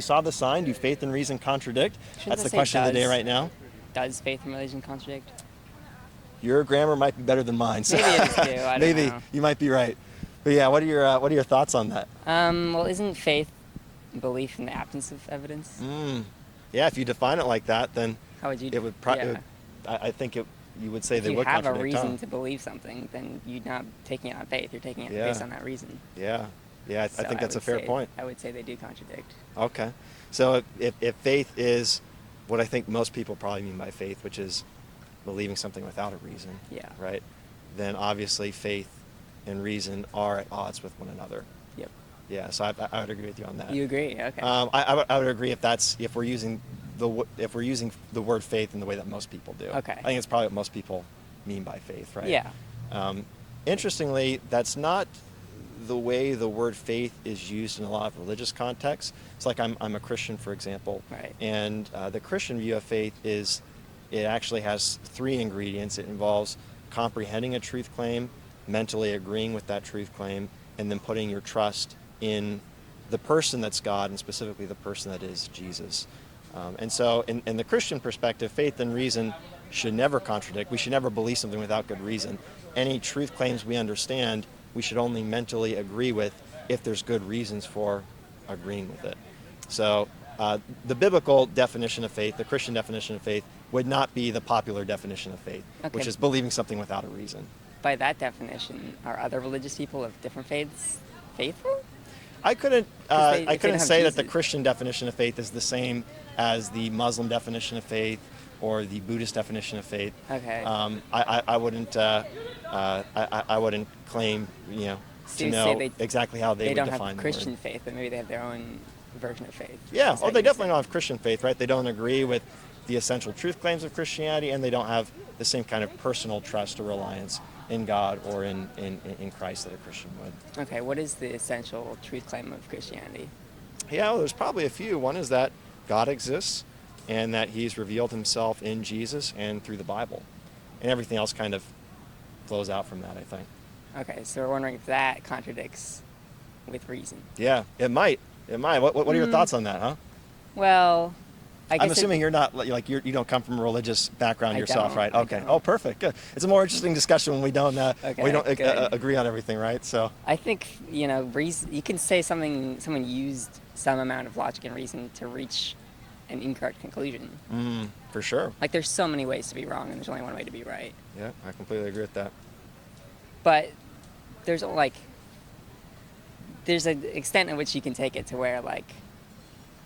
you saw the sign. Do faith and reason contradict? Shouldn't That's that the say question of the day does? right now. Does faith and religion contradict? Your grammar might be better than mine. So Maybe it is too. I don't maybe know. you might be right. But yeah, what are your thoughts on that? Well, isn't faith belief in the absence of evidence? Yeah, if you define it like that, then How would you? it would. I think you would say If they you would have a contradict. reason to believe something, then you're not taking it on faith. You're taking it Yeah. based on that reason. Yeah, I So think that's a would fair say- point. I would say they do contradict. Okay, so if faith is what I think most people probably mean by faith, which is believing something without a reason, Yeah. right? Then obviously faith and reason are at odds with one another. Yep. Yeah, so I would agree with you on that. You agree? Okay. I would agree if we're using the word faith in the way that most people do. Okay. I think it's probably what most people mean by faith, right? Yeah. Interestingly, that's not the way the word faith is used in a lot of religious contexts. It's like I'm a Christian, for example, Right. and the Christian view of faith is it actually has 3 ingredients. It involves comprehending a truth claim, mentally agreeing with that truth claim, and then putting your trust in the person that's God, and specifically the person that is Jesus. And so in the Christian perspective, faith and reason should never contradict. We should never believe something without good reason. Any truth claims we understand, we should only mentally agree with if there's good reasons for agreeing with it. So the biblical definition of faith, the Christian definition of faith, would not be the popular definition of faith, Okay. which is believing something without a reason. By that definition, are other religious people of different faiths faithful? I couldn't If they don't have say that the Jesus. Christian definition of faith is the same as the Muslim definition of faith or the Buddhist definition of faith. Okay. I wouldn't I wouldn't claim So to you know say exactly how they They would don't define have the Christian word. faith, but maybe they have their own version of faith. Yeah. Is Oh, that they you definitely say? don't have Christian faith, right? They don't agree with the essential truth claims of Christianity, and they don't have the same kind of personal trust or reliance in God or in Christ that a Christian would. Okay, what is the essential truth claim of Christianity? Yeah, well, there's probably a few. One is that God exists and that he's revealed himself in Jesus and through the Bible. And everything else kind of flows out from that, I think. Okay, so we're wondering if that contradicts with reason. Yeah, it might. It might. What are your thoughts on that, huh? Well, I guess I'm assuming you're not you don't come from a religious background I yourself, don't, right? I Okay. don't. Oh, perfect. Good. It's a more interesting discussion when we don't good. agree on everything, right? So I think reason. You can say someone used some amount of logic and reason to reach an incorrect conclusion. for sure. Like there's so many ways to be wrong, and there's only one way to be right. Yeah, I completely agree with that. But there's an extent in which you can take it to where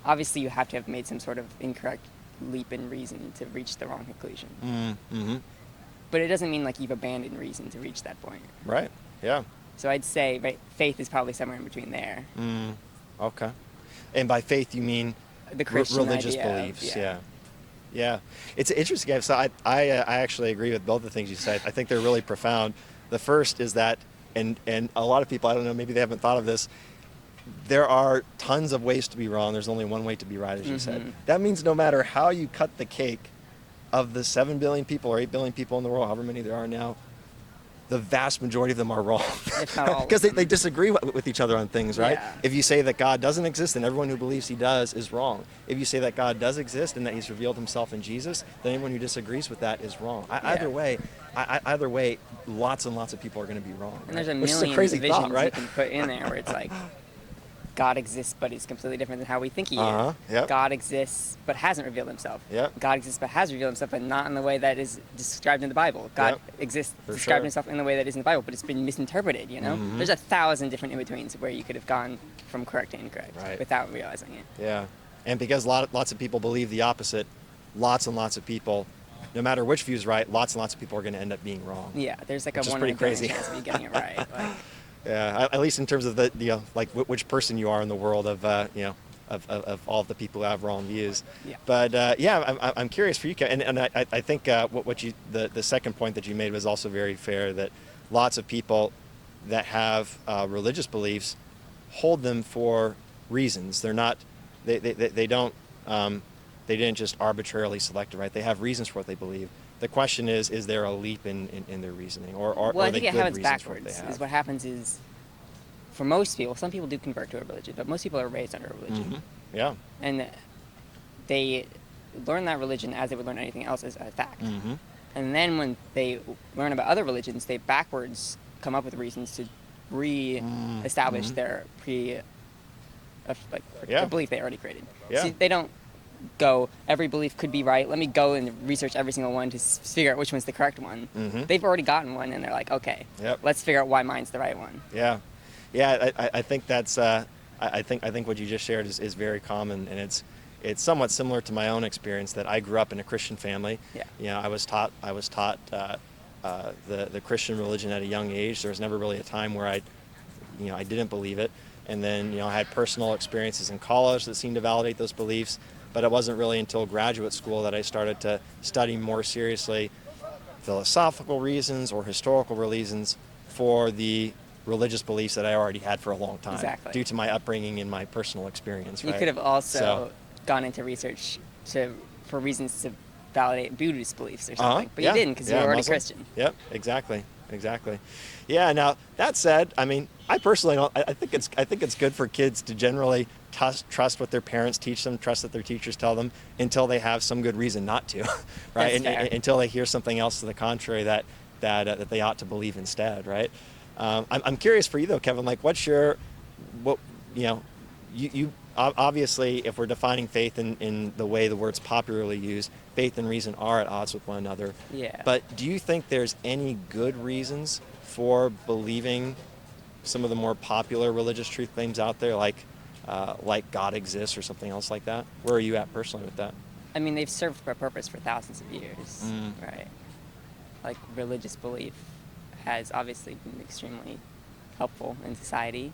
obviously you have to have made some sort of incorrect leap in reason to reach the wrong conclusion. Mm-hmm. But it doesn't mean you've abandoned reason to reach that point. Right. Yeah. So I'd say faith is probably somewhere in between there. Okay. And by faith you mean The Christian religious idea of- beliefs? Yeah. It's interesting. So I actually agree with both the things you said. I think they're really profound. The first is that, and a lot of people, I don't know, maybe they haven't thought of this, there are tons of ways to be wrong. There's only one way to be right, as you said. That means no matter how you cut the cake of the 7 billion people or 8 billion people in the world, however many there are now, the vast majority of them are wrong. If not all of Because them. they disagree with each other on things, right? Yeah. If you say that God doesn't exist, then everyone who believes he does is wrong. If you say that God does exist and that he's revealed himself in Jesus, then anyone who disagrees with that is wrong. Either way, lots and lots of people are going to be wrong. And there's a Which is million crazy divisions thought, right? you can put in there where it's God exists, but he's completely different than how we think he is. Yep. God exists, but hasn't revealed himself. Yep. God exists, but has revealed himself, but not in the way that is described in the Bible. God Yep. exists, For described sure. himself in the way that is in the Bible, but it's been misinterpreted, There's 1,000 different in-betweens where you could have gone from correct to incorrect Right. without realizing it. Yeah. And because lots of people believe the opposite, lots and lots of people, no matter which view is right, lots and lots of people are going to end up being wrong. Yeah, there's Which a is 1 in pretty a billion crazy. chance of you getting it right. Yeah, at least in terms of which person you are in the world of of all of the people who have wrong views. Yeah. But I'm curious for you, Ken, and I think the second point that you made was also very fair, that lots of people that have religious beliefs hold them for reasons. They're not they didn't just arbitrarily select it, right? They have reasons for what they believe. The question is there a leap in their reasoning, or Well, are I they think it good happens reasons for what they backwards. have? Is what happens is, for most people, some people do convert to a religion, but most people are raised under a religion. Yeah. And they learn that religion as they would learn anything else as a fact. Mm-hmm. And then when they learn about other religions, they backwards come up with reasons to re-establish Mm-hmm. their Yeah. the belief they already created. Yeah. So they don't go, every belief could be right. Let me go and research every single one to figure out which one's the correct one. Mm-hmm. They've already gotten one, and they're like, okay, Yep. let's figure out why mine's the right one. Yeah. I think that's I think what you just shared is very common, and it's somewhat similar to my own experience that I grew up in a Christian family. Yeah. You know, I was taught the Christian religion at a young age. There was never really a time where I didn't believe it. And then, I had personal experiences in college that seemed to validate those beliefs. But it wasn't really until graduate school that I started to study more seriously philosophical reasons or historical reasons for the religious beliefs that I already had for a long time. Exactly. Due to my upbringing and my personal experience. You right? could have also So- gone into research for reasons to validate Buddhist beliefs or something, but yeah. you didn't because you Yeah, were already Muslim. Christian. Yep, exactly. Yeah. Now that said, I mean, I personally don't. I think it's good for kids to generally trust what their parents teach them, trust what their teachers tell them, until they have some good reason not to, right? That's fair. Until they hear something else to the contrary that they ought to believe instead, right? I'm curious for you though, Kevin. Like, you obviously, if we're defining faith in the way the word's popularly used, faith and reason are at odds with one another. Yeah. But do you think there's any good reasons for believing some of the more popular religious truth claims out there, like God exists or something else like that? Where are you at personally with that? I mean, they've served a purpose for thousands of years, right? Like, religious belief has obviously been extremely helpful in society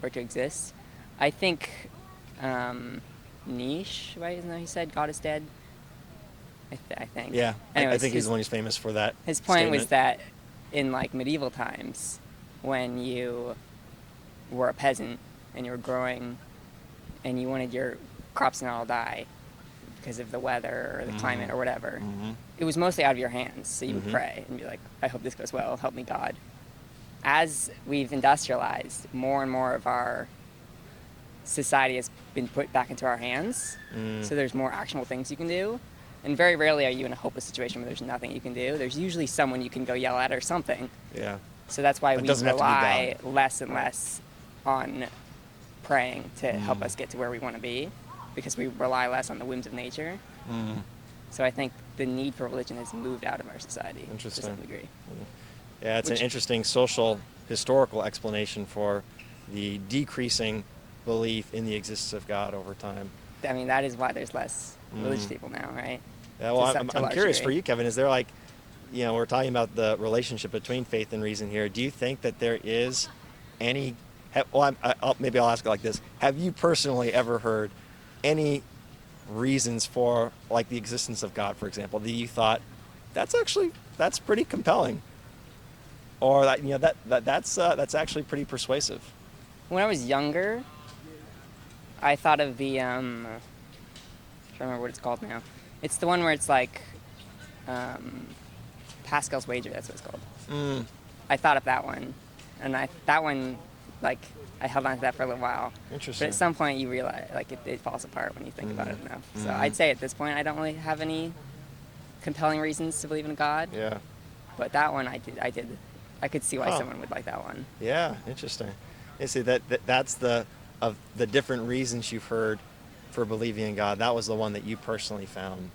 for it to exist. I think Nietzsche, right? Isn't that what he said? God is dead. I think. Yeah, Anyways, I think he's the one who's famous for that. His point was statement. that in like medieval times, when you were a peasant and you were growing, and you wanted your crops to not all die because of the weather or the climate or whatever, it was mostly out of your hands. So you would pray and be like, "I hope this goes well. Help me, God." As we've industrialized, more and more of our society has been put back into our hands. So there's more actionable things you can do. And very rarely are you in a hopeless situation where there's nothing you can do. There's usually someone you can go yell at or something. Yeah. So that's why It we doesn't have to be rely God. less and less on praying to help us get to where we want to be, because we rely less on the whims of nature. So I think the need for religion has moved out of our society to Interesting. some degree. Yeah, it's an interesting social historical explanation for the decreasing belief in the existence of God over time. I mean, that is why there's less religious people now, right? Yeah, well, To I'm large curious for degree. you, Kevin. Is there we're talking about the relationship between faith and reason here. Do you think that there is any? Maybe I'll ask it like this: have you personally ever heard any reasons for the existence of God, for example, that you thought that's pretty compelling, or that's actually pretty persuasive? When I was younger, I thought of the I'm trying to remember what it's called now. It's the one where it's like Pascal's wager. That's what it's called. I thought of that one, and I held on to that for a little while. Interesting. But at some point, you realize it falls apart when you think about it enough. So I'd say at this point, I don't really have any compelling reasons to believe in God. Yeah. But that one, I did. I could see why someone would like that one. Yeah, interesting. You see, that's of the different reasons you've heard for believing in God. That was the one that you personally found.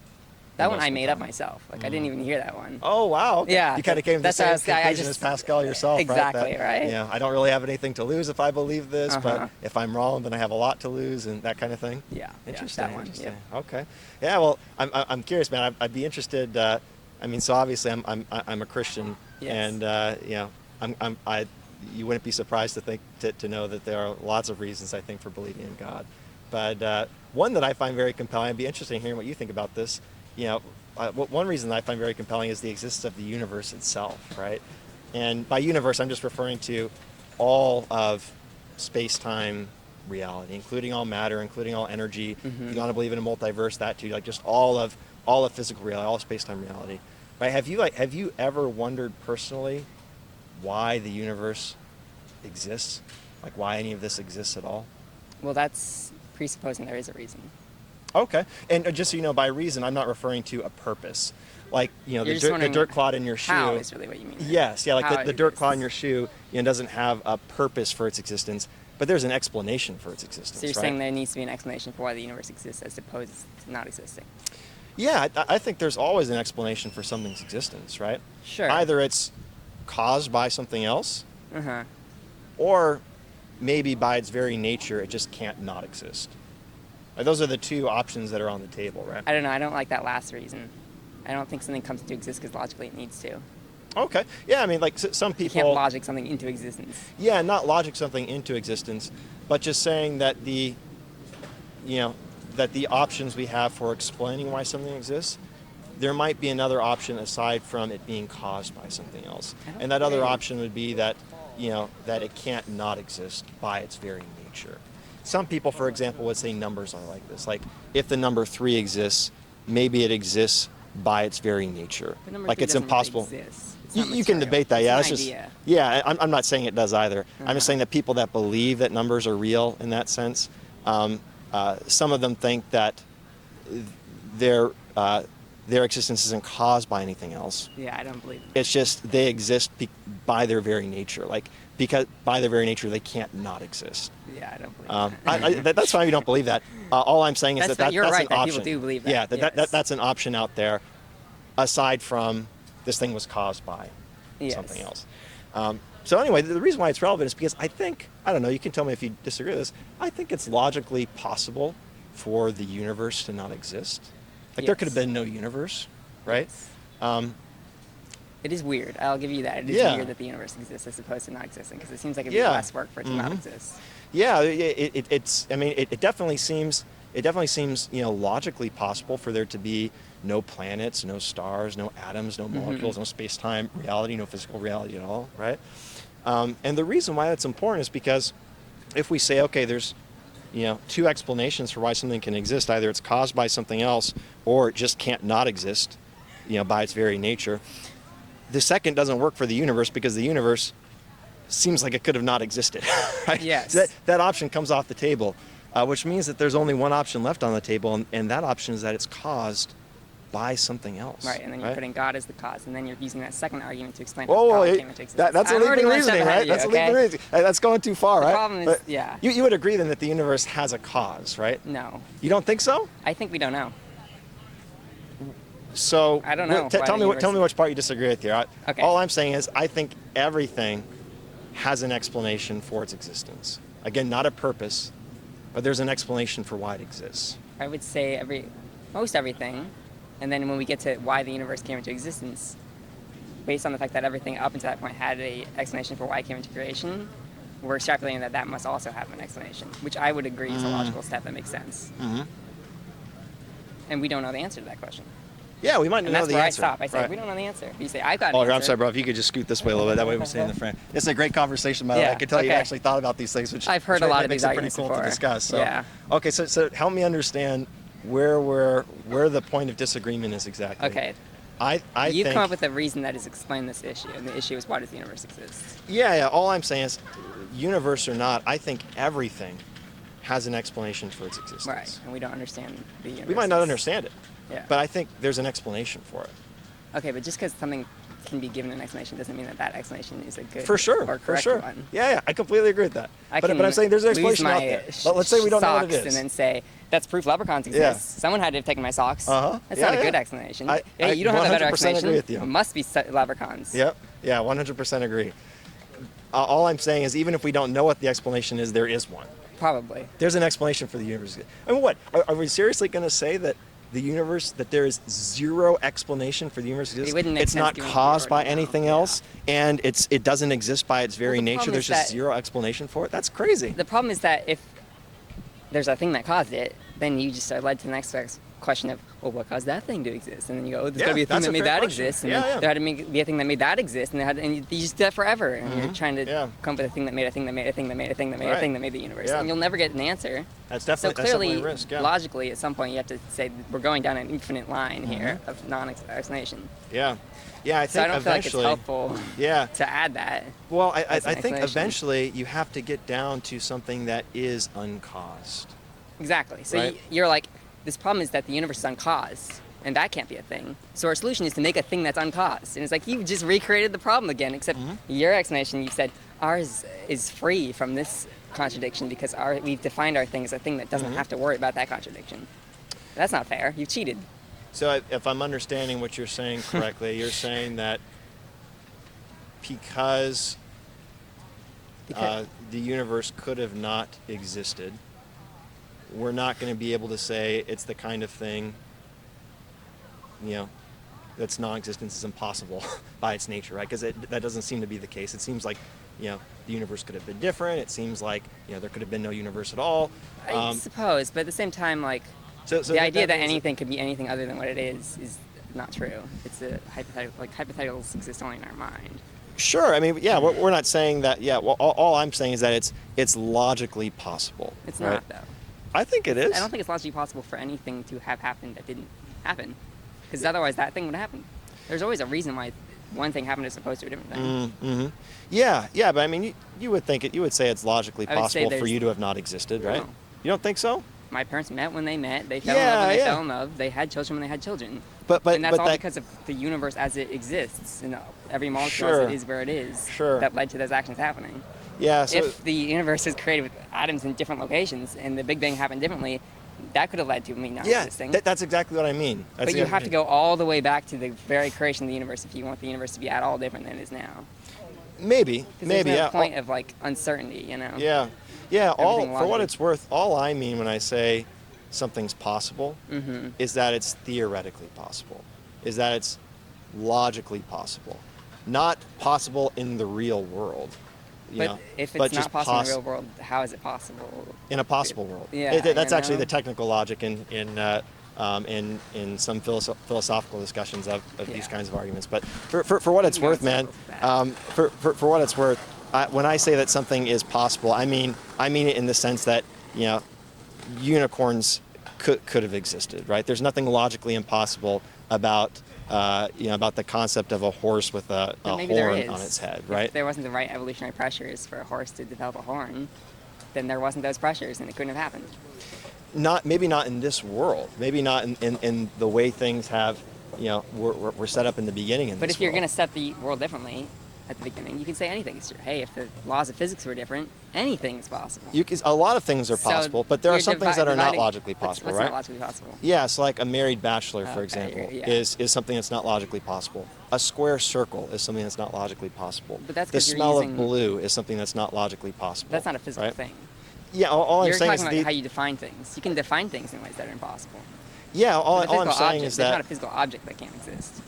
That one most I made up compelling. myself. I didn't even hear that one. Oh wow! Okay. Yeah, You kind of came to the that's same what I was- I conclusion just- as Pascal yourself, Exactly, right? Yeah, I don't really have anything to lose if I believe this, Uh-huh. but if I'm wrong, then I have a lot to lose, and that kind of thing. Yeah, Interesting. that one. Interesting. Yeah. Okay. Yeah. Well, I'm curious, man. I'd be interested. So obviously I'm a Christian, Yes. and you wouldn't be surprised to know that there are lots of reasons I think for believing in God, but one that I find very compelling. I'd be interested in hearing what you think about this. One reason that I find very compelling is the existence of the universe itself, right? And by universe, I'm just referring to all of space-time reality, including all matter, including all energy. If you want to believe in a multiverse, that too, just all of physical reality, all of space-time reality. Right? Have you ever wondered personally why the universe exists? Why any of this exists at all? Well, that's presupposing there is a reason. Okay. And just so you know, by reason, I'm not referring to a purpose. Like, you know, You're the just dirt, wondering clod in your shoe. How is really what you mean. Right? Yes, yeah, like How the it dirt clod in exists. your shoe, you know, doesn't have a purpose for its existence, but there's an explanation for its existence. So you're right? saying there needs to be an explanation for why the universe exists as opposed to not existing. Yeah, I think there's always an explanation for something's existence, right? Sure. Either it's caused by something else, Uh-huh. or maybe by its very nature, it just can't not exist. Like, those are the two options that are on the table, right? I don't know. I don't like that last reason. I don't think something comes to exist because logically it needs to. Okay. Yeah, I mean, like some You people. can't logic something into existence. Yeah, not logic something into existence, but just saying that the options we have for explaining why something exists, there might be another option aside from it being caused by something else. And that other option would be that, that it can't not exist by its very nature. Some people, for example, would say numbers are like this. Like, if the number 3 exists, maybe it exists by its very nature. But number Like, 3 it's doesn't impossible. Really exist. It's You not can material. debate that, It's yeah. an That's just, idea. yeah. I'm not saying it does either. I'm just saying that people that believe that numbers are real in that sense, some of them think that their existence isn't caused by anything else. Yeah, I don't believe it. It's just they exist by their very nature. Like, because by their very nature they can't not exist. Yeah, I don't believe That's fine if you don't believe that. All I'm saying is that's you're an right, that option. people do believe that. Yeah, Yes. that's an option out there, aside from this thing was caused by Yes. something else. So anyway, the reason why it's relevant is because I don't know, you can tell me if you disagree with this, I think it's logically possible for the universe to not exist. Like, there could have Yes. been no universe, right? It is weird. I'll give you that. It is Yeah. weird that the universe exists as opposed to not existing because it seems like it'd be Yeah. less work for it to not Mhm. exist. Yeah, it's. I mean, it definitely seems. It definitely seems, logically possible for there to be no planets, no stars, no atoms, no molecules, no space-time reality, no physical reality at all, right? And the reason why that's important is because if we say, okay, there's, two explanations for why something can exist. Either it's caused by something else, or it just can't not exist, by its very nature. The second doesn't work for the universe because the universe seems like it could have not existed. Right? Yes. So that option comes off the table, which means that there's only one option left on the table, and that option is that it's caused by something else. Right, and then you're putting God as the cause, and then you're using that second argument to explain Whoa, how God came into existence. that's I'm already illegal one step reasoning, ahead right? of you, That's okay? illegal reasoning. That's going too far, The right? problem is, But yeah. You would agree then that the universe has a cause, right? No, You don't think so? I think we don't know. So I don't know why Tell the me which part you disagree with here. Okay. All I'm saying is I think everything has an explanation for its existence. Again, not a purpose, but there's an explanation for why it exists. I would say most everything, and then when we get to why the universe came into existence, based on the fact that everything up until that point had an explanation for why it came into creation, we're extrapolating that must also have an explanation, which I would agree is a logical step that makes sense. Mm-hmm. And we don't know the answer to that question. Yeah, we might And know that's the where answer. I stop. I say, Right. we don't know the answer. You say, I've got an Oh, answer. I'm sorry, bro. If you could just scoot this way a little bit, that way we stay in the frame. It's a great conversation, by the way. Yeah, I can tell you okay. actually thought about these things, which I've heard which a lot of makes these it pretty arguments cool before. to discuss. So. Yeah. Okay, so help me understand where the point of disagreement is exactly. Okay. I You've think, come up with a reason that has explained this issue, and the issue is why does the universe exist? Yeah. All I'm saying is, universe or not, I think everything has an explanation for its existence. Right, and we don't understand the universe. We might not understand it, Yeah. but I think there's an explanation for it. Okay, but just because something can be given an explanation doesn't mean that explanation is a good For sure, or for correct sure. one. Yeah, I completely agree with that. I But can I'm saying there's an lose explanation out my there. But let's say we don't know what it socks is. and then say, that's proof leprechauns exist. Yeah. Someone had to have taken my socks. Uh-huh. That's Yeah, not a good yeah. explanation. I Hey, you don't have a better 100% explanation. agree with you. It must be leprechauns. Yep. Yeah, 100% agree. All I'm saying is even if we don't know what the explanation is, there is one. Probably. There's an explanation for the universe. I mean, what? Are we seriously going to say that the universe, that there is zero explanation for the universe to exist? wouldn't make It's sense not given what we caused by already know. anything Yeah. else, and it doesn't exist by its very the nature. problem There's is just that- zero explanation for it. That's crazy. The problem is that if there's a thing that caused it, then you just are led to the next question of, well, what caused that thing to exist? And then you go, oh, there's got to be a thing that's that a made fair that question. exist, and Yeah, then yeah. there had to be a thing that made that exist, and you just do that forever, and you're trying to Yeah. come up with a thing that made a thing that made a thing that made a thing that made a Right. thing that made the universe, Yeah. and you'll never get an answer. That's So definitely clearly, a risk. Yeah. logically, at some point, you have to say we're going down an infinite line here of non-explanation. Yeah. Yeah, I think So I don't feel like it's eventually. helpful Yeah. to add that. Well, I as an think explanation. eventually you have to get down to something that is uncaused. Exactly. So Right. you're like, this problem is that the universe is uncaused, and that can't be a thing. So our solution is to make a thing that's uncaused. And it's like, you just recreated the problem again, except your explanation, you said ours is free from this contradiction because we've defined our thing as a thing that doesn't have to worry about that contradiction. That's not fair. You've cheated. So if I'm understanding what you're saying correctly, you're saying that because the universe could have not existed, we're not going to be able to say it's the kind of thing, that's non-existence is impossible by its nature, right? Because that doesn't seem to be the case. It seems like, the universe could have been different. It seems like, there could have been no universe at all. I suppose, but at the same time, like, so the idea that anything could be anything other than what it is not true. It's a hypothetical. Like, hypotheticals exist only in our mind. Sure. I mean, yeah, we're not saying that. Yeah. Well, all I'm saying is that it's logically possible. It's right? not, though. I think it is. I don't think it's logically possible for anything to have happened that didn't happen, because otherwise that thing would happen. There's always a reason why one thing happened as opposed to a different thing. Mm-hmm. Yeah, but I mean, you would say it's logically possible for you to have not existed, right? No. You don't think so? My parents met when they met. They fell in love when they fell in love. They had children when they had children. And that's all because of the universe as it exists. And every molecule as it is where it is. Sure. That led to those actions happening. Yeah. So if the universe is created with atoms in different locations and the Big Bang happened differently, that could have led to me not existing. That's exactly what I mean. But you have to go all the way back to the very creation of the universe if you want the universe to be at all different than it is now. Maybe. There's no point of like uncertainty, Yeah. For what it's worth, all I mean when I say something's possible is that it's theoretically possible, is that it's logically possible, not possible in the real world. But if it's not possible in the real world, how is it possible? In a possible world. Yeah, that's actually the technical logic in some philosophical discussions of these kinds of arguments. But for what it's worth, man, for what it's worth, when I say that something is possible, I mean it in the sense that unicorns could have existed, right? There's nothing logically impossible about the concept of a horse with a horn on its head, right? If there wasn't the right evolutionary pressures for a horse to develop a horn, then there wasn't those pressures and it couldn't have happened. Maybe not in this world. Maybe not in the way things have, were set up in the beginning. But if you're going to set the world differently at the beginning, you can say anything is true. Hey, if the laws of physics were different, anything is possible. A lot of things are possible, but there are some things that are not logically possible, what's right? Not logically possible? Yeah, so like a married bachelor, for example, is something that's not logically possible. A square circle is something that's not logically possible. But that's the smell of blue is something that's not logically possible. That's not a physical thing. Yeah, all I'm saying is you're talking about how you define things. You can define things in ways that are impossible. Yeah, all I'm saying is that there's not a physical object that can't exist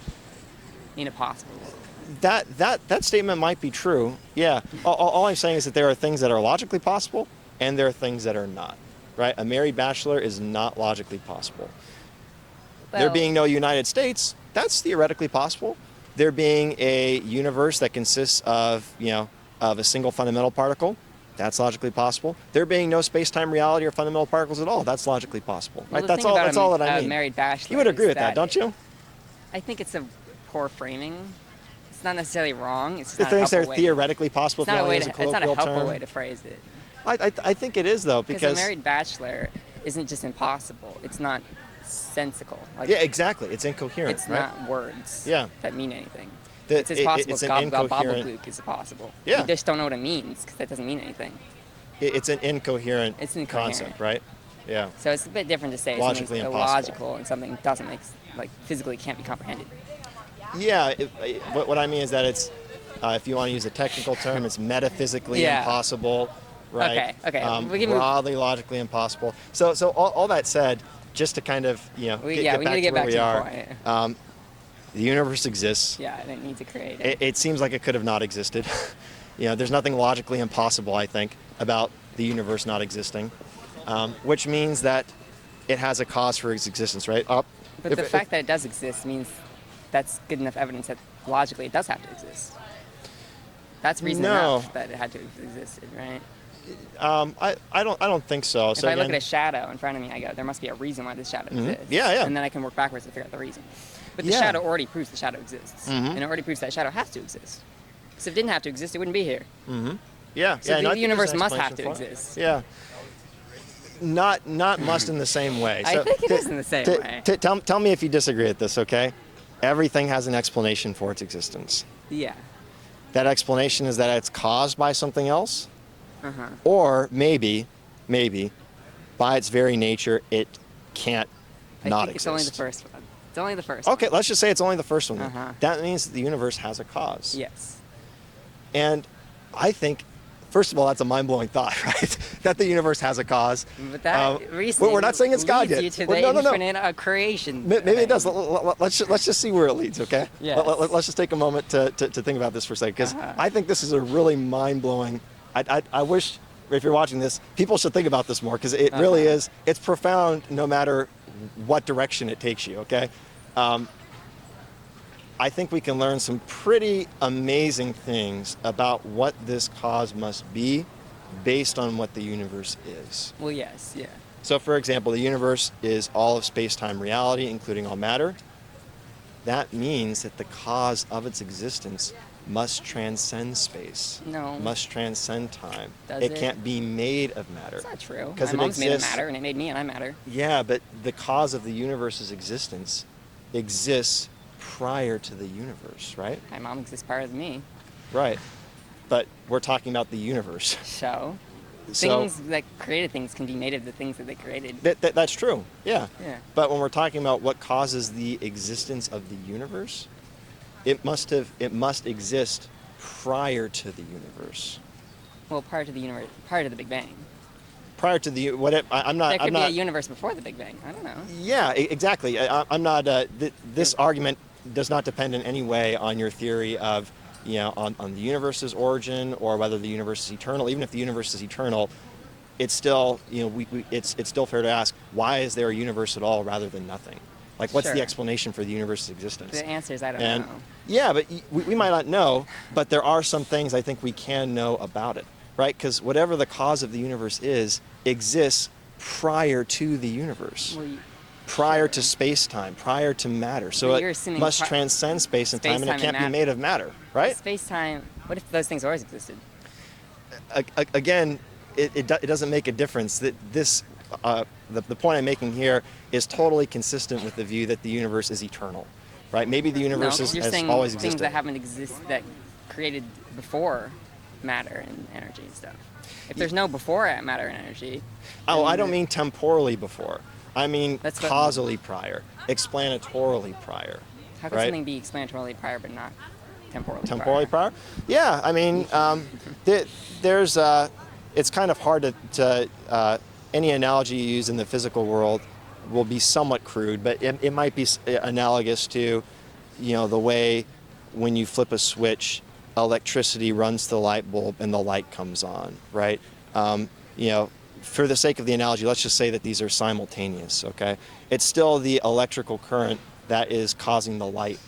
in a possible world. That statement might be true. Yeah. All I'm saying is that there are things that are logically possible and there are things that are not. Right? A married bachelor is not logically possible. Well, there being no United States, that's theoretically possible. There being a universe that consists of a single fundamental particle, that's logically possible. There being no space-time reality or fundamental particles at all, that's logically possible. Well, right? That's all that I mean. Married bachelor. You would agree with that, don't you? I think it's a poor framing. It's not necessarily wrong. It's just the not a things that helpful are way. theoretically possible. It's not a helpful term. way to phrase it. I think it is though because a married bachelor isn't just impossible. It's not sensical. Like, yeah, exactly. It's incoherent. It's right? not words. Yeah. That mean anything. It's as possible as gobbledygook is possible. Yeah. You just don't know what it means because that doesn't mean anything. It's an incoherent concept, right? Yeah. So it's a bit different to say logically something's illogical and something doesn't make physically can't be comprehended. Yeah. What I mean is that it's if you want to use a technical term, it's metaphysically impossible, right? Okay. Broadly logically impossible. So all that said, just to kind of get back to where we are. The universe exists. Yeah, and it needs a creator. It seems like it could have not existed. There's nothing logically impossible, I think, about the universe not existing, which means that it has a cause for its existence, right? But the fact that it does exist means that's good enough evidence that logically it does have to exist. That's reason enough that it had to have existed, right? I don't think so. If I look at a shadow in front of me, I go, there must be a reason why this shadow exists. Yeah. And then I can work backwards to figure out the reason. But the shadow already proves the shadow exists. And it already proves that shadow has to exist. Because if it didn't have to exist, it wouldn't be here. Yeah. So the universe must have to exist. Yeah. Not must in the same way. I think it is in the same way. Tell me if you disagree with this, okay? Everything has an explanation for its existence. Yeah. That explanation is that it's caused by something else, Uh-huh. or maybe, by its very nature, it can't I not think exist. it's only the first one. It's only the first Okay, one. let's just say it's only the first one. Then. Uh-huh. That means that the universe has a cause. Yes. And I think, first of all, that's a mind-blowing thought, right? That the universe has a cause. But that reasoning we're not saying it's God leads yet. you to Well, the no. infinite creation. Maybe it does. thing. Let's just see where it leads, okay? Yes. Let's just take a moment to think about this for a second, because Uh-huh. I think this is a really mind-blowing. I wish, if you're watching this, people should think about this more, because it really is. It's profound, no matter what direction it takes you. Okay. I think we can learn some pretty amazing things about what this cause must be, based on what the universe is. Well, yes, yeah. So, for example, the universe is all of space-time reality, including all matter. That means that the cause of its existence must transcend space. No. Must transcend time. Does it it? can't be made of matter. That's not true. Because My it mom's made of exists. matter, and it made me, and I matter. Yeah, but the cause of the universe's existence exists prior to the universe, right? My mom exists prior to me. Right. But we're talking about the universe. So, So things that created things can be made of the things that they created. that's true. Yeah. Yeah. But when we're talking about what causes the existence of the universe, it must exist prior to the universe. Well, prior to the universe, prior to the Big Bang. Prior to the I'm not. There could I'm be not. a universe before the Big Bang. I don't know. Yeah, exactly. I'm not. This argument does not depend in any way on your theory of, on the universe's origin, or whether the universe is eternal. Even if the universe is eternal, it's still, it's still fair to ask, why is there a universe at all rather than nothing? Like, what's the Sure. explanation for the universe's existence? The answer is I don't And know. yeah, but we might not know, but there are some things I think we can know about it, right? Because whatever the cause of the universe is, exists prior to the universe, Well, prior to space-time, prior to matter. So But you're it assuming must transcend space and time, and it space-time can't and be made of matter, right? Space-time. What if those things always existed? Again, it doesn't make a difference. That this, the point I'm making here is totally consistent with the view that the universe is eternal, right? Maybe the universe No, 'cause you're has saying always things existed. that haven't that created before matter and energy and stuff. If there's no before matter and energy. Oh, then I don't mean temporally before. I mean That's what- causally prior, explanatorily prior. How can right? something be explanatorily prior but not temporally Temporally prior? prior? Yeah, I mean, there's it's kind of hard to any analogy you use in the physical world will be somewhat crude, but it might be analogous to, the way when you flip a switch, electricity runs to the light bulb and the light comes on, right? For the sake of the analogy, let's just say that these are simultaneous, okay? It's still the electrical current that is causing the light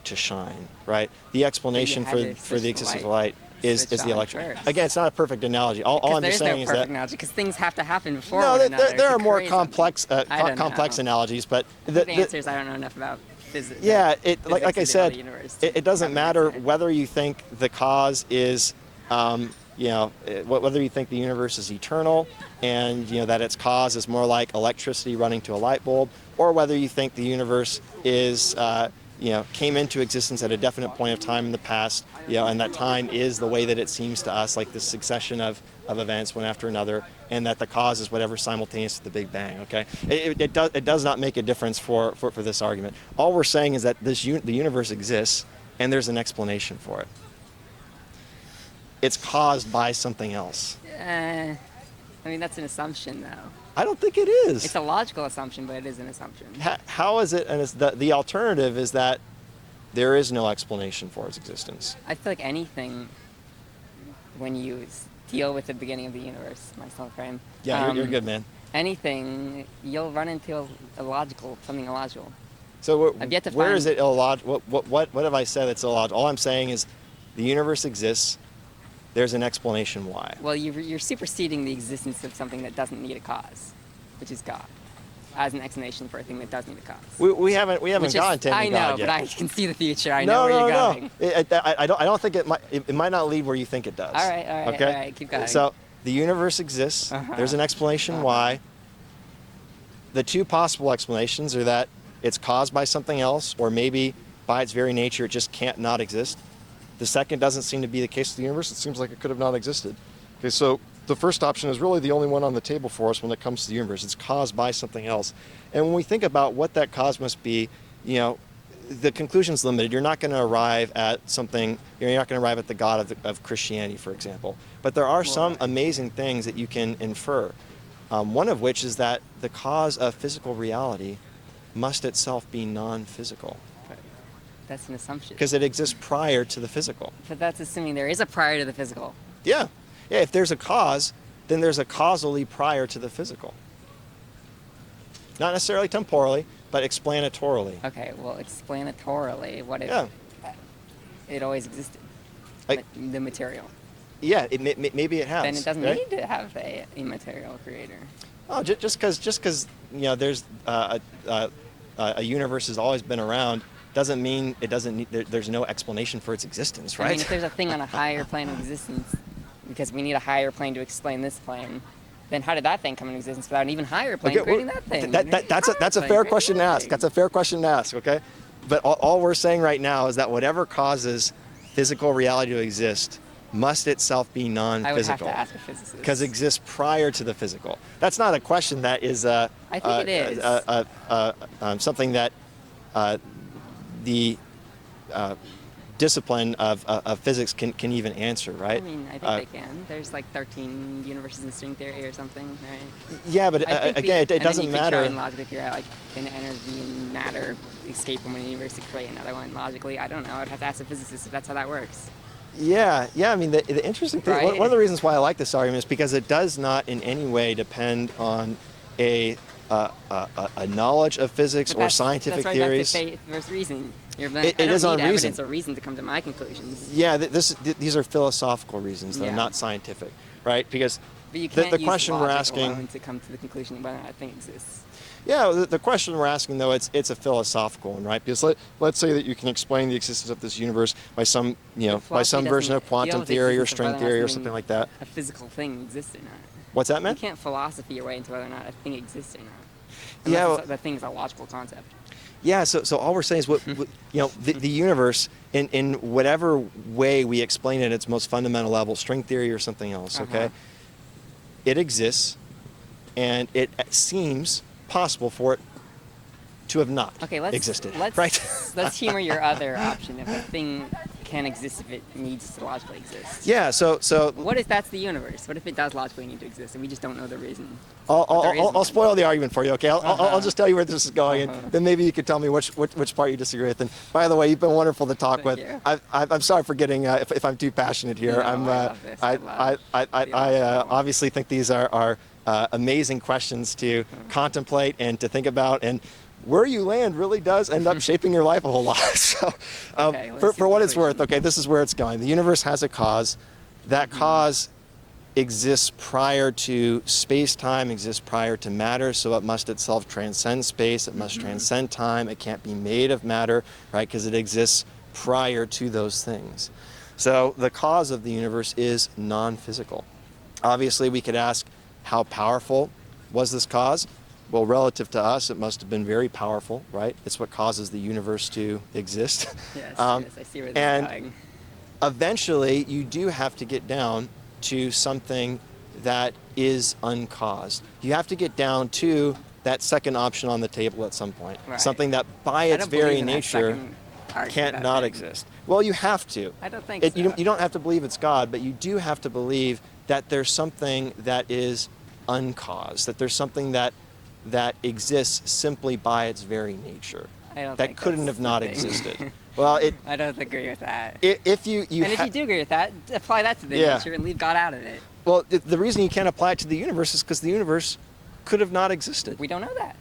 to shine, right? The explanation had to for switch the the existence of light. light is Switch the on electric. first. Again, it's not a perfect analogy. All I'm There's just saying no is perfect that analogy because things have to happen before no, one another there to are more create something. complex I don't complex know. analogies, but The answer is I don't know enough about physics. yeah, physics like I of the said, universe it to doesn't have an matter answer. whether you think the cause is, whether you think the universe is eternal and that its cause is more like electricity running to a light bulb, or whether you think the universe is, came into existence at a definite point of time in the past, and that time is the way that it seems to us, like this succession of events one after another, and that the cause is whatever's simultaneous with the Big Bang. Okay, it does not make a difference for this argument. All we're saying is that the universe exists, and there's an explanation for it. It's caused by something else. That's an assumption, though. I don't think it is. It's a logical assumption, but it is an assumption. How is it? And it's the alternative is that there is no explanation for its existence. I feel like anything, when you deal with the beginning of the universe, my soul frame. Yeah, you're good, man. Anything, you'll run into something illogical. So I've yet to where find- is it illogical? What have I said that's illogical? All I'm saying is the universe exists. There's an explanation why. Well, you're superseding the existence of something that doesn't need a cause, which is God, as an explanation for a thing that does need a cause. We haven't Which gotten is, to any I know, God yet. but I can see the future. I know where you're going. I don't think it might not lead where you think it does. All right, okay? keep going. So the universe exists. Uh-huh. There's an explanation why. the two possible explanations are that it's caused by something else, or maybe by its very nature it just can't not exist. The second doesn't seem to be the case of the universe. It seems like it could have not existed. Okay, so the first option is really the only one on the table for us when it comes to the universe. It's caused by something else. And when we think about what that cause must be, the conclusion's limited. You're not going to arrive at something, you're not going to arrive at the God of Christianity, for example. But there are some amazing things that you can infer. One of which is that the cause of physical reality must itself be non-physical. That's an assumption. Because it exists prior to the physical. But that's assuming there is a prior to the physical. Yeah. Yeah, if there's a cause, then there's a causally prior to the physical. Not necessarily temporally, but explanatorily. Okay, well, explanatorily, what if Yeah. it always existed? The material. Yeah, maybe it has. Then it doesn't right? need to have a immaterial creator. Oh, just because there's a universe has always been around doesn't mean it doesn't need, there's no explanation for its existence, right? I mean, if there's a thing on a higher plane of existence, because we need a higher plane to explain this plane, then how did that thing come into existence without an even higher plane creating that thing? That's a fair question to ask. That's a fair question to ask, okay? But all we're saying right now is that whatever causes physical reality to exist must itself be non-physical. I would have to ask a physicist. Because it exists prior to the physical. That's not a question that is I think it is. Something that the discipline of physics can even answer, right? I mean, I think they can. There's like 13 universes in string theory or something, right? Yeah, but again, it doesn't matter. And then you could try and logically figure out like can energy and matter escape from one universe to create another one. Logically, I don't know. I'd have to ask a physicist if that's how that works. Yeah. I mean, the interesting thing, Right? one of the reasons why I like this argument is because it does not in any way depend on a knowledge of physics or scientific theories. That's faith versus reason. It is on reason. Evidence or reason to come to my conclusions. Yeah, these are philosophical reasons, though, not scientific, right? Because but you can't the use question we're logic asking alone to come to the conclusion whether or not a thing exists. Yeah, the question we're asking, though, it's a philosophical one, right? Because let's say that you can explain the existence of this universe by some version of quantum theory or string theory or something like that. A physical thing exists or not. What's that, man? You can't philosophy your way into whether or not a thing exists or not. Unless that thing is a logical concept. Yeah, so all we're saying is the universe in whatever way we explain it at its most fundamental level, string theory or something else, okay? It exists, and it seems possible for it to have not existed. Let's humor your other option. If a thing can exist if it needs to logically exist. Yeah, so what if that's the universe? What if it does logically need to exist and we just don't know the reason? I'll spoil the argument for you, okay? I'll just tell you where this is going, and then maybe you could tell me which part you distree with. And by the way, you've been wonderful to talk with. You. I'm sorry for getting if I'm too passionate here. No, I obviously think these are amazing questions to contemplate and to think about, and where you land really does end up shaping your life a whole lot. So, for what it's worth, okay, this is where it's going. The universe has a cause. That cause exists prior to space-time, exists prior to matter, so it must itself transcend space, it must transcend time, it can't be made of matter, right, because it exists prior to those things. So the cause of the universe is non-physical. Obviously, we could ask, how powerful was this cause? Well, relative to us, it must have been very powerful, right? It's what causes the universe to exist. Yes, I see where this is going. Eventually, you do have to get down to something that is uncaused. You have to get down to that second option on the table at some point. Right. Something that by its very nature can't not exist. Well, you have to. I don't think so. You don't have to believe it's God, but you do have to believe that there's something that is uncaused, that there's something that exists simply by its very nature. That couldn't have not existed. Well, I don't agree with that. If you do agree with that, apply that to the nature and leave God out of it. Well, the reason you can't apply it to the universe is because the universe could have not existed. We don't know that.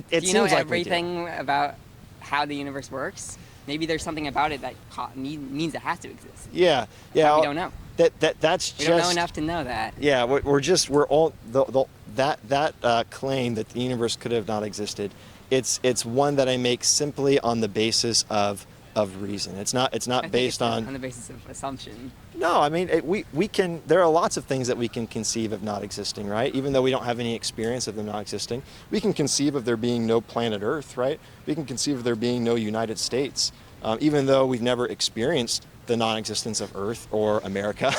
Do you know everything about how the universe works? Maybe there's something about it that means it has to exist. Yeah. We don't know. We don't know enough to know that. Yeah, that claim that the universe could have not existed. It's one that I make simply on the basis of of reason. It's not I think based it's on the basis of assumption. No, I mean, we can, there are lots of things that we can conceive of not existing, right? Even though we don't have any experience of them not existing. We can conceive of there being no planet Earth, right? We can conceive of there being no United States, even though we've never experienced the non-existence of Earth or America,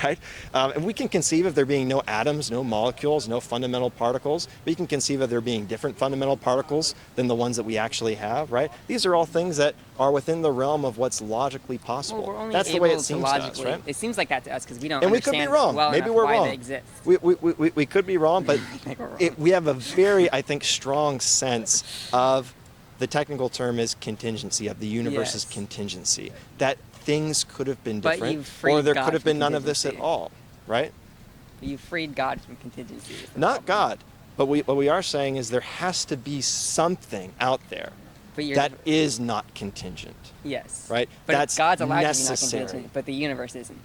right? And we can conceive of there being no atoms, no molecules, no fundamental particles. We can conceive of there being different fundamental particles than the ones that we actually have, right? These are all things that are within the realm of what's logically possible. Well, we're only That's the able way it to seems logically. to us, right? It seems like that to us because we don't And we could understand be wrong. well Maybe enough we're why wrong. they exist. We could be wrong, but think we're wrong. we have a very, I think, strong sense of the technical term is contingency, of the universe's Yes. contingency. That things could have been But different, you've freed or there God could have from been none of this at contingency. all, right? You freed God from contingency. is the Not problem. God, but what we are saying is there has to be something out there But you're, that is not contingent, yes. right? But That's God's allowed necessary. to be not contingent, but the universe isn't.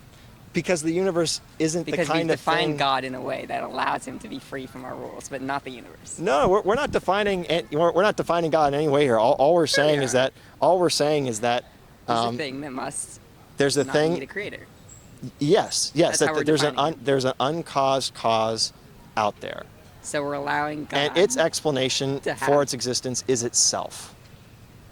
Because the universe isn't Because the kind we've of defined thing. God in a way that allows him to be free from our rules, but not the universe. No, we're not defining. We're not defining God in any way here. All we're saying we is are. that. All we're saying is that. There's a thing that must There's a not thing. need a creator. Yes. That's how That we're there's defining it. there's an uncaused cause out there, So we're allowing God and its explanation to for have- its existence is itself.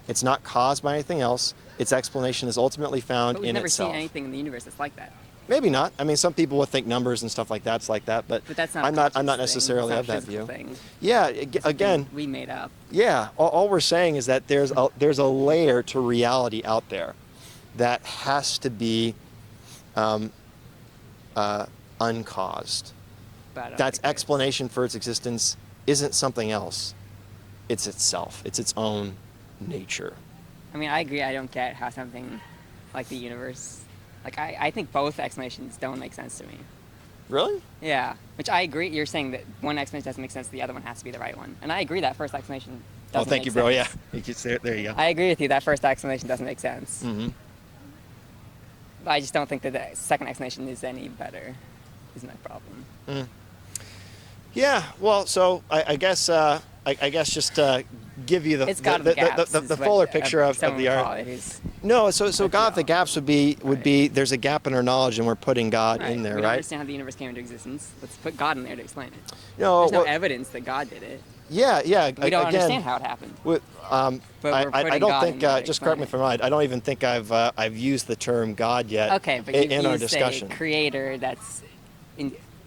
It's not caused by anything else. Its explanation is ultimately found But we've in never itself. seen anything in the universe that's like that. Maybe not. I mean, some people would think numbers and stuff like that's like that, but, But that's not. I'm a not conscious thing. necessarily It's of not a that physical view. Thing. Yeah. It's a thing Again. we made up. Yeah, all we're saying is that there's a layer to reality out there that has to be uncaused. But I don't That's think it is. explanation for its existence isn't something else. It's itself. It's its own nature. I mean, I agree. I don't get how something like the universe. Like, I think both explanations don't make sense to me. Really? Yeah. Which I agree. You're saying that one explanation doesn't make sense, the other one has to be the right one. And I agree that first explanation doesn't Oh, thank make you, bro. Yeah. sense. There you go. I agree with you. That first explanation doesn't make sense. Mm-hmm. But I just don't think that the second explanation is any better. Is my problem. Yeah. Well, so I guess just give you It's God of the gaps. the is what, fuller picture of someone the would art. call it, is- No, so God of the gaps would be Right. there's a gap in our knowledge and we're putting God Right. in there, We don't right? understand how the universe came into existence. Let's put God in there to explain it. No, There's no well, evidence that God did it. yeah. We don't Again, understand how it happened. But But we're I putting don't God think in there to just correct me if I'm explain right. I don't even think I've used the term God yet. Okay, but you've in our used discussion. a creator that's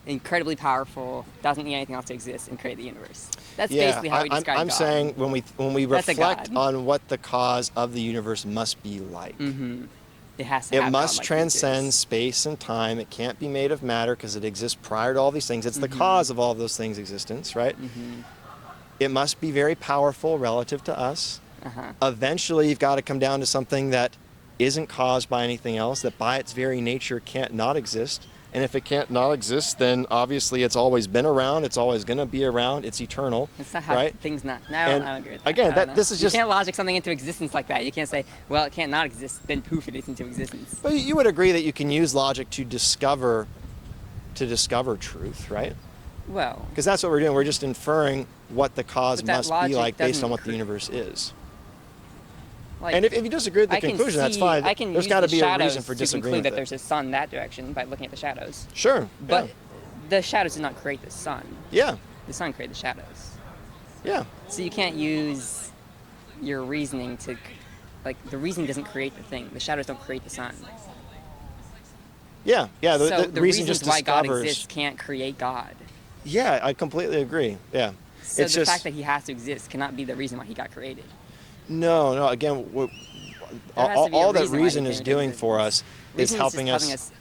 incredibly powerful, doesn't need anything else to exist, and create the universe. That's basically how we describe I'm God. saying when we That's a reflect God. on what the cause of the universe must be like. Mm-hmm. It has to It have must godlike transcend features. space and time. It can't be made of matter because it exists prior to all these things. It's the Mm-hmm. cause of all of those things' existence, right? It must be very powerful relative to us. Uh-huh. Eventually, you've got to come down to something that isn't caused by anything else, that by its very nature can't not exist. And if it can't not exist, then obviously it's always been around. It's always going to be around. It's eternal, That's not how right? things not. No, I And don't agree with that. again, I don't know. this is just- You can't logic something into existence like that. You can't say, well, it can't not exist, then poof, it is into existence. But you would agree that you can use logic to discover truth, right? Well, Because that's what we're doing. We're just inferring what the cause But that must be logic like based doesn't on what the cre- universe is. like, And if you disagree with the I can conclusion, that's see- fine. I can There's use got to the be a shadows reason for to disagreeing conclude that with there's it. a sun that direction by looking at the shadows. Sure. But the shadows did not create the sun. yeah. The sun created the shadows. Yeah. So you can't use your reasoning to, like, the reasoning doesn't create the thing. The shadows don't create the sun. Yeah. Yeah. So The the reason reasons just why God discovers. exists can't create God. Yeah, I completely agree. Yeah. So it's the just fact that he has to exist cannot be the reason why he got created. no. Again, There has to be a all that reason why reason he is came into doing for us is Reason helping just us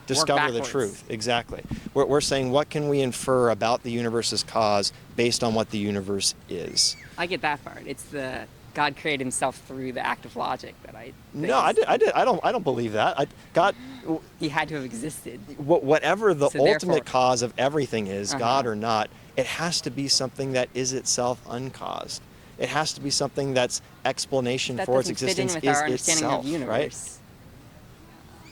discover the backwards. truth. Exactly. We're saying what can we infer about the universe's cause based on what the universe is. I get that part. It's the God created himself through the act of logic that I think No, I don't believe that. God, he had to have existed. whatever the So ultimate therefore- cause of everything is, Uh-huh. God or not, it has to be something that is itself uncaused. It has to be something that's explanation That for its doesn't fit in existence with is our understanding itself, of universe.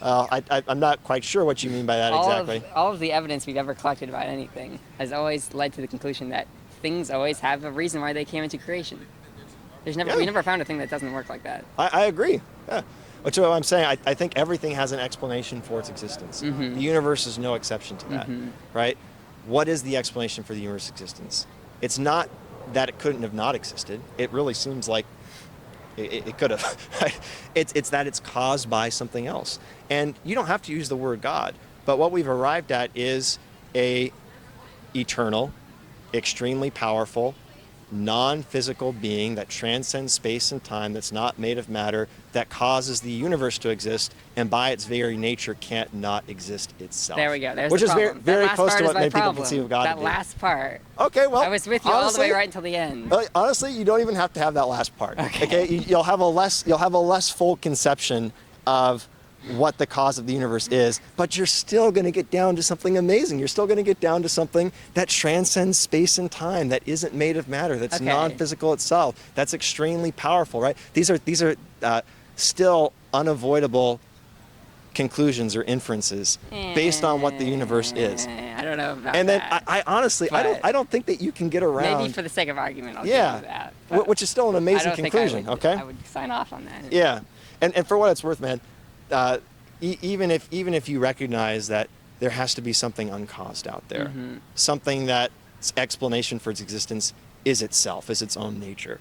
right? I'm not quite sure what you mean by that exactly. All of the evidence we've ever collected about anything has always led to the conclusion that things always have a reason why they came into creation. We Yeah. never found a thing that doesn't work like that. I agree. Yeah. Which is what I'm saying. I think everything has an explanation for its existence. Mm-hmm. The universe is no exception to that, Mm-hmm. right? What is the explanation for the universe's existence? It's not that it couldn't have not existed. It really seems like it could have. Right? It's that it's caused by something else. And you don't have to use the word God, but what we've arrived at is a eternal, extremely powerful, non-physical being that transcends space and time, that's not made of matter, that causes the universe to exist, and by its very nature can't not exist itself. There we go. There's Which the is problem. very That last close part to is what my many people problem. conceive of God That to be. last part. Okay, well, I was with you all the honestly, way right until the end. Honestly, you don't even have to have that last part. Okay. You'll have a less full conception of what the cause of the universe is, but you're still going to get down to something amazing. You're still going to get down to something that transcends space and time, that isn't made of matter, that's Okay. non-physical itself, that's extremely powerful, right? These are still unavoidable conclusions or inferences based on what the universe is. I don't know about And then that. I honestly, But I don't think that you can get around. Maybe for the sake of argument, I'll Yeah, give you that. But which is still an I amazing don't think conclusion. Okay. I would sign off on that. Yeah, and for what it's worth, man, even if you recognize that there has to be something uncaused out there, Mhm. something that explanation for its existence is itself, is its own nature.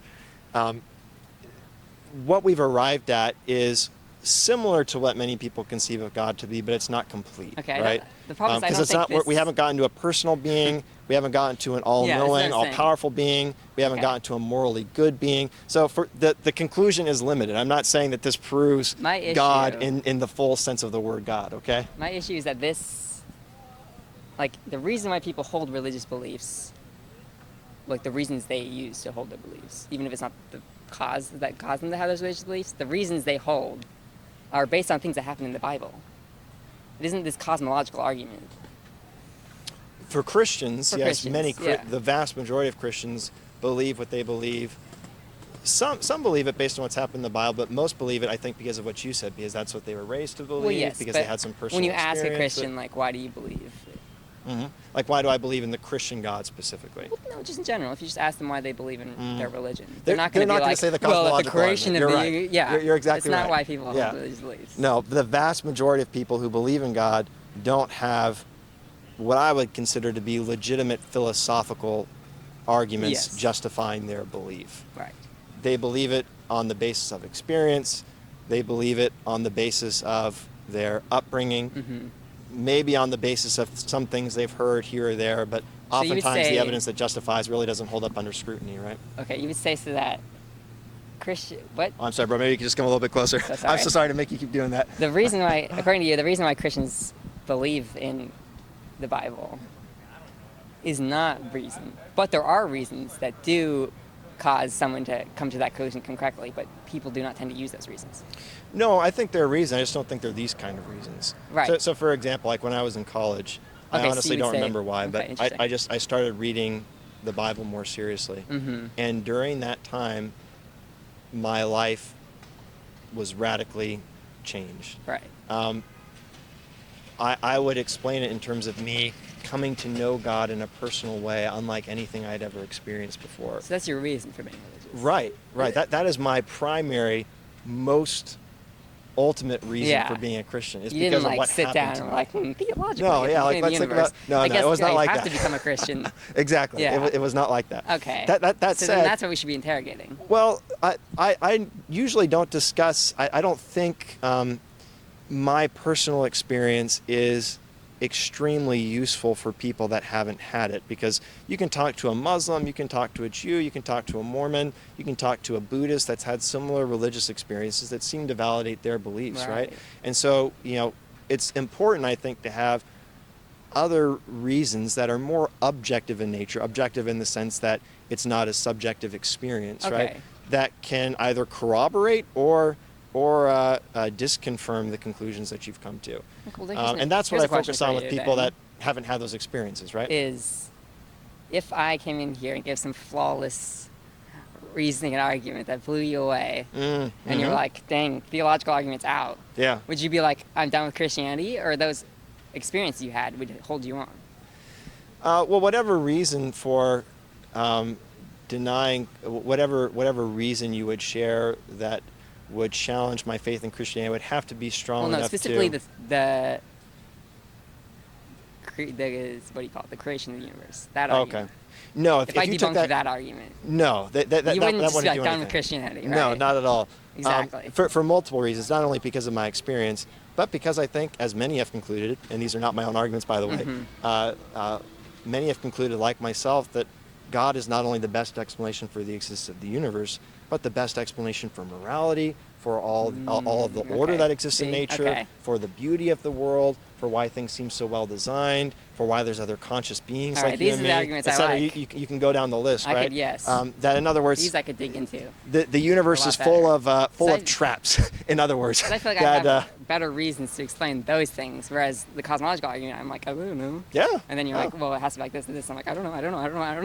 What we've arrived at is similar to what many people conceive of God to be, but it's not complete. Okay, right? the problem is I Because don't it's not. think We this- haven't gotten to a personal being. We haven't gotten to an Yeah, that's what all-knowing, I'm saying. all-powerful being. We haven't Okay. gotten to a morally good being. So for the conclusion is limited. I'm not saying that this proves My God issue- in the full sense of the word God. Okay. My issue is that the reason why people hold religious beliefs, like the reasons they use to hold their beliefs, even if it's not the cause that caused them to have those religious beliefs, the reasons they hold are based on things that happen in the Bible. It isn't this cosmological argument. For Christians, For yes, Christians, yeah. the vast majority of Christians believe what they believe. Some believe it based on what's happened in the Bible, but most believe it, I think, because of what you said, because that's what they were raised to believe, Well, yes, because but they had some personal when you ask a experience Christian, like, why do you believe? like, why do I believe in the Christian God specifically? Well, no, just in general. If you just ask them why they believe in their religion, They're not going to be gonna like, say the well, at the cosmological creation of argument. the You're right. yeah, You're exactly That's not right. why people hold Yeah. religious beliefs. No, the vast majority of people who believe in God don't have what I would consider to be legitimate philosophical arguments Yes. justifying their belief. Right. They believe it on the basis of experience. They believe it on the basis of their upbringing. Mm-hmm. Maybe on the basis of some things they've heard here or there, but So you would oftentimes say- the evidence that justifies really doesn't hold up under scrutiny, right? Okay, you would say so that Christian. What? Oh, I'm sorry, bro. Maybe you can just come a little bit closer. So I'm sorry. so sorry to make you keep doing that. The reason why, according to you, the reason why Christians believe in the Bible is not reason, but there are reasons that do cause someone to come to that conclusion correctly, but people do not tend to use those reasons. No, I think there are reasons. I just don't think they're these kind of reasons. Right. So for example, like when I was in college, Okay, I so honestly you would don't say- remember why, okay, but interesting. I started reading the Bible more seriously. Mm-hmm. And during that time, my life was radically changed. Right. I would explain it in terms of me coming to know God in a personal way, unlike anything I'd ever experienced before. So that's your reason for being religious. Right. That is my primary, most ultimate reason Yeah. for being a Christian. Is You because didn't of like what sit happened down to and me. like theologically. No, yeah, like, the let's think universe. about- no, I no, guess it was not you like have that. to become a Christian. Exactly. Yeah. It was not like that. Okay. That So said, then that's what we should be interrogating. well, I usually don't discuss. I don't think my personal experience is extremely useful for people that haven't had it, because you can talk to a Muslim, you can talk to a Jew, you can talk to a Mormon, you can talk to a Buddhist that's had similar religious experiences that seem to validate their beliefs, right? Right. And so, it's important, I think, to have other reasons that are more objective in nature, objective in the sense that it's not a subjective experience, right? Okay. That can either corroborate or disconfirm the conclusions that you've come to. Well, here's And that's what here's I a question focus for on you with people then. that haven't had those experiences, right? Is if I came in here and gave some flawless reasoning and argument that blew you away, and you're mhm. like, dang, theological argument's out, Yeah. would you be like, I'm done with Christianity, or those experiences you had would hold you on? Well, whatever reason for denying whatever reason you would share that would challenge my faith in Christianity would have to be strong enough specifically to... the what do you call it? The creation of the universe. That argument. Okay. No, if I you took debunked that argument, no, you wouldn't that just wouldn't be do like done anything. with Christianity, right? No, not at all. Exactly. For multiple reasons, not only because of my experience, but because I think, as many have concluded, and these are not my own arguments, by the way, many have concluded, like myself, that God is not only the best explanation for the existence of the universe, but the best explanation for morality, for all of the order that exists in nature, for the beauty of the world, for why things seem so well designed, for why there's other conscious beings all like right, you these and are me, the arguments I etc. like. You can go down the list, right? Could, yes. That, in other words, these I could dig into. The universe is full of traps. In other words, I feel like I have better reasons to explain those things, whereas the cosmological argument, I'm like, I don't know. Yeah. And then you're like, well, it has to be like this and this. I'm like, I don't know.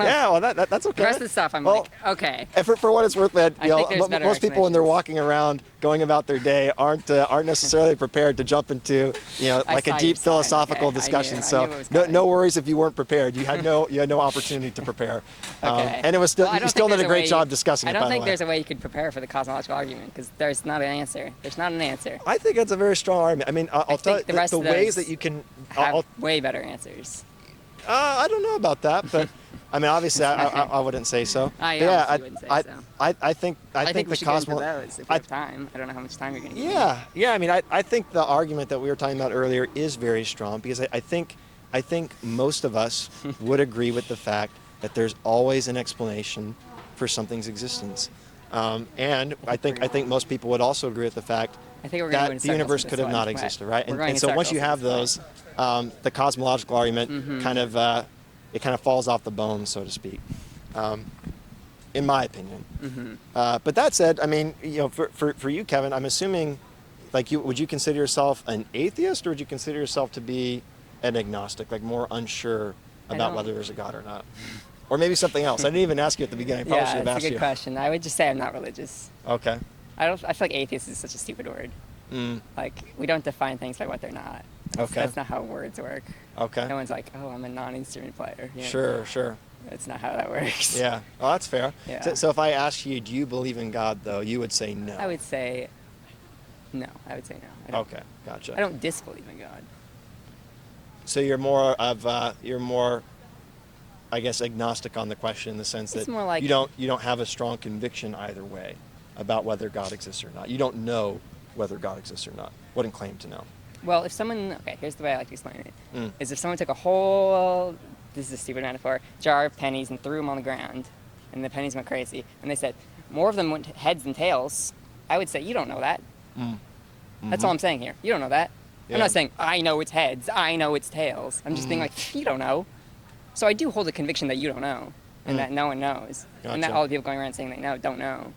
Yeah, well, that's okay. The rest of the stuff, I'm like, okay. For what it's worth, man, most people when they're explanations. walking around, going about their day, aren't necessarily prepared to jump into like a deep philosophical discussion. So no worries if you weren't prepared. You had no opportunity to prepare. Okay. And it was still you still did a great job discussing it. I don't think by the way. there's a way you could prepare for the cosmological argument because there's not an answer. There's not an answer. I think that's a very strong argument. I mean, I'll tell you the ways that you can have way better answers. I don't know about that, but I mean, obviously, I wouldn't say so. I wouldn't say so. I think we the should get into cosmological. those if we have time. I don't know how much time you're going to give me. Yeah. I mean, I think the argument that we were talking about earlier is very strong because I think most of us would agree with the fact that there's always an explanation for something's existence, and I think most people would also agree with the fact that the universe could have not existed, right? And so once you have those, the cosmological argument kind of falls off the bone, so to speak, in my opinion. But that said, I mean, for you, Kevin, I'm assuming, like, would you consider yourself an atheist, or would you consider yourself to be an agnostic, like more unsure about whether there's a God or not? Or maybe something else. I didn't even ask you at the beginning. I probably should have asked you. That's a good question. I would just say I'm not religious. Okay. I feel like atheist is such a stupid word. Like, we don't define things by what they're not. That's not how words work. Okay. No one's like, oh, I'm a non-instrument player. Sure. That's not how that works. Yeah. Oh, that's fair. Yeah. So if I asked you, do you believe in God, though, you would say no. I would say no. Okay, gotcha. I don't disbelieve in God. So you're more, I guess, agnostic on the question in the sense that more like, you don't have a strong conviction either way about whether God exists or not. You don't know whether God exists or not. Wouldn't claim to know. Well, if someone, here's the way I like to explain it, is if someone took a whole, this is a stupid metaphor, jar of pennies and threw them on the ground, and the pennies went crazy, and they said, more of them went heads than tails, I would say, you don't know that. That's all I'm saying here. You don't know that. Yeah. I'm not saying, I know it's heads, I know it's tails. I'm just being like, you don't know. So I do hold a conviction that you don't know, and that no one knows, and that all the people going around saying they don't know.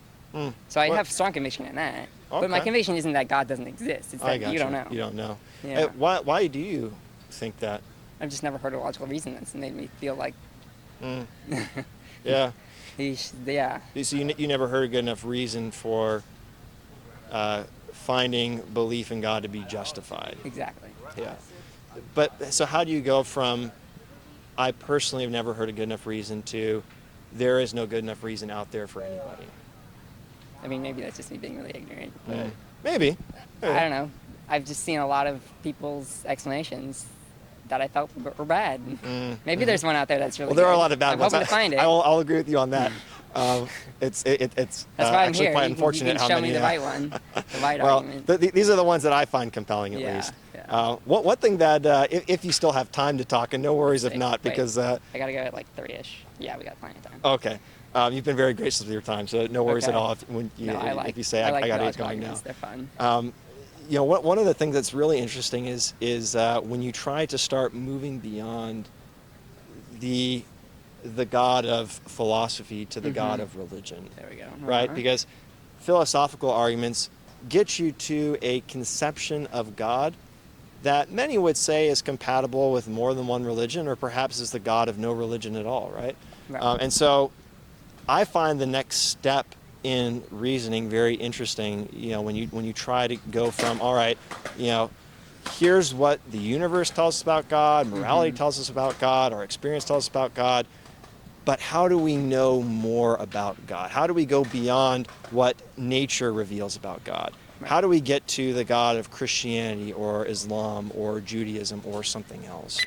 So I have strong conviction in that. Okay. But my conviction isn't that God doesn't exist. It's that you don't know. You don't know. Yeah. Why do you think that? I've just never heard a logical reason that's made me feel like... Yeah. Yeah. So you never heard a good enough reason for finding belief in God to be justified. Exactly. Yeah. But so how do you go from, I personally have never heard a good enough reason, to there is no good enough reason out there for anybody? I mean, maybe that's just me being really ignorant. But Maybe. I don't know. I've just seen a lot of people's explanations that I felt were bad. Maybe there's one out there that's really well, there good. are a lot of bad I'm ones. hoping to find it. I'll agree with you on that. It's that's why I'm actually here. quite unfortunate you how show many. me the right one, the right well, argument. these are the ones that I find compelling, at least. Yeah. One thing that, if you still have time to talk, and no worries if not, because I gotta go at like 3-ish. Yeah, we got plenty of time. Okay. You've been very gracious with your time, so no worries at all if you say I gotta get going now. They're fun. One of the things that's really interesting is when you try to start moving beyond the God of philosophy to the God of religion. There we go. Right? Because philosophical arguments get you to a conception of God that many would say is compatible with more than one religion, or perhaps is the God of no religion at all, right? And so I find the next step in reasoning very interesting, when you try to go from, all right, here's what the universe tells us about God, morality tells us about God, our experience tells us about God, But how do we know more about God? How do we go beyond what nature reveals about God? How do we get to the God of Christianity or Islam or Judaism or something else?